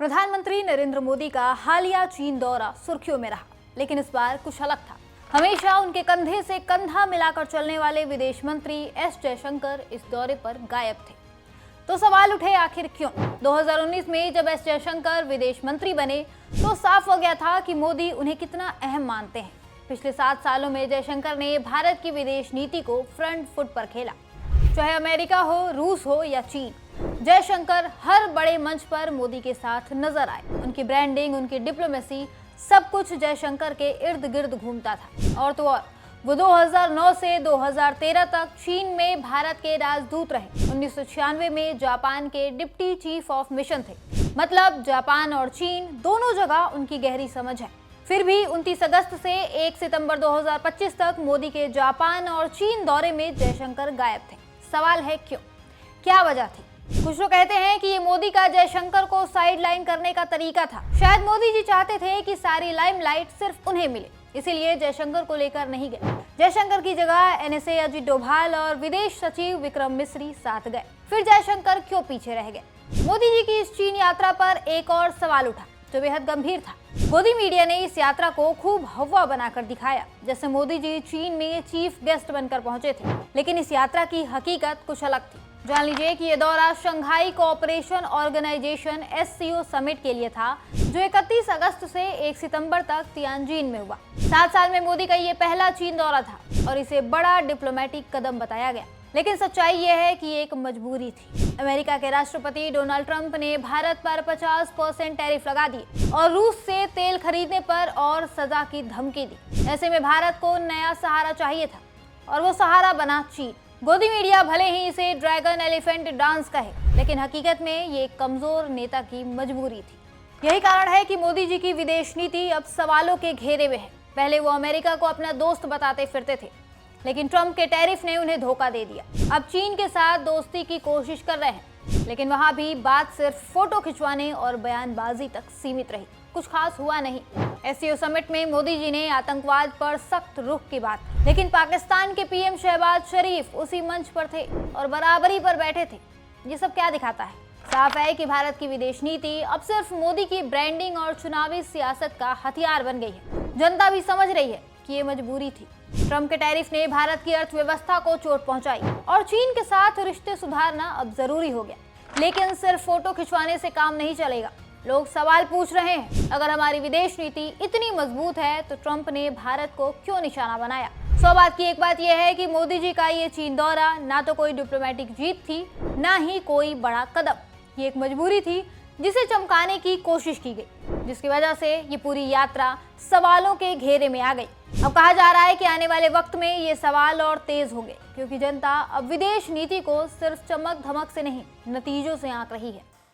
प्रधानमंत्री नरेंद्र मोदी का हालिया चीन दौरा सुर्खियों में रहा, लेकिन इस बार कुछ अलग था। हमेशा उनके कंधे से कंधा मिलाकर चलने वाले विदेश मंत्री एस जयशंकर इस दौरे पर गायब थे। तो सवाल उठे, आखिर क्यों? 2019 में जब एस जयशंकर विदेश मंत्री बने तो साफ हो गया था कि मोदी उन्हें कितना अहम मानते हैं। पिछले 7 सालों में जयशंकर ने भारत की विदेश नीति को फ्रंट फुट पर खेला। चाहे अमेरिका हो, रूस हो या चीन, जयशंकर हर बड़े मंच पर मोदी के साथ नजर आए। उनकी ब्रांडिंग, उनकी डिप्लोमेसी, सब कुछ जयशंकर के इर्द गिर्द घूमता था। और तो और वो 2009 से 2013 तक चीन में भारत के राजदूत रहे। 1996 में जापान के डिप्टी चीफ ऑफ मिशन थे। मतलब जापान और चीन दोनों जगह उनकी गहरी समझ है। फिर भी 29 अगस्त से 1 सितंबर 2025 तक मोदी के जापान और चीन दौरे में जयशंकर गायब थे। सवाल है क्यों? क्या वजह थी? कुछ लोग कहते हैं कि ये मोदी का जयशंकर को साइड लाइन करने का तरीका था। शायद मोदी जी चाहते थे कि सारी लाइमलाइट सिर्फ उन्हें मिले, इसीलिए जयशंकर को लेकर नहीं गए। जयशंकर की जगह एनएसए अजित डोभाल और विदेश सचिव विक्रम मिस्री साथ गए। फिर जयशंकर क्यों पीछे रह गए? मोदी जी की इस चीन यात्रा पर एक और सवाल उठा जो बेहद गंभीर था। मोदी मीडिया ने इस यात्रा को खूब हवा बनाकर दिखाया, जैसे मोदी जी चीन में चीफ गेस्ट बनकर पहुंचे थे। लेकिन इस यात्रा की हकीकत कुछ अलग थी। जान लीजिए कि यह दौरा Shanghai cooperation organisation SCO summit के लिए था, जो 31 अगस्त से 1 सितंबर तक तियानजिन में हुआ। 7 साल में मोदी का ये पहला चीन दौरा था और इसे बड़ा डिप्लोमेटिक कदम बताया गया। लेकिन सच्चाई यह है कि एक मजबूरी थी। अमेरिका के राष्ट्रपति डोनाल्ड ट्रंप ने भारत पर 50% टैरिफ लगा दिए और रूस से तेल खरीदने पर और सजा की धमकी दी। ऐसे में भारत को नया सहारा चाहिए था और वो सहारा बना चीन। मोदी मीडिया भले ही इसे ड्रैगन एलिफेंट डांस कहे, लेकिन हकीकत में ये एक कमजोर नेता की मजबूरी थी। यही कारण है कि मोदी जी की विदेश नीति अब सवालों के घेरे में है। पहले वो अमेरिका को अपना दोस्त बताते फिरते थे, लेकिन ट्रंप के टैरिफ ने उन्हें धोखा दे दिया। अब चीन के साथ दोस्ती की कोशिश कर रहे हैं, लेकिन वहां भी बात सिर्फ फोटो खिंचवाने और बयानबाजी तक सीमित रही। कुछ खास हुआ नहीं। SCO समिट में मोदी जी ने आतंकवाद पर सख्त रुख की बात, लेकिन पाकिस्तान के PM शहबाज शरीफ उसी मंच पर थे और बराबरी पर बैठे थे। ये सब क्या दिखाता है? साफ है कि भारत की विदेश नीति अब सिर्फ मोदी की ब्रांडिंग और चुनावी सियासत का हथियार बन गई है। जनता भी समझ रही है कि ये मजबूरी थी। ट्रंप के टैरिफ ने भारत की अर्थव्यवस्था को चोट पहुंचाई और चीन के साथ रिश्ते सुधारना अब जरूरी हो गया। लेकिन सिर्फ फोटो खिंचवाने से काम नहीं चलेगा। लोग सवाल पूछ रहे हैं, अगर हमारी विदेश नीति इतनी मजबूत है तो ट्रंप ने भारत को क्यों निशाना बनाया? 100 बात की एक बात यह है कि मोदी जी का ये चीन दौरा ना तो कोई डिप्लोमेटिक जीत थी, ना ही कोई बड़ा कदम। ये एक मजबूरी थी जिसे चमकाने की कोशिश की गई, जिसकी वजह से ये पूरी यात्रा सवालों के घेरे में आ गई। अब कहा जा रहा है कि आने वाले वक्त में ये सवाल और तेज होंगे, क्योंकि जनता अब विदेश नीति को सिर्फ चमक धमक से नहीं, नतीजों से आंक रही है।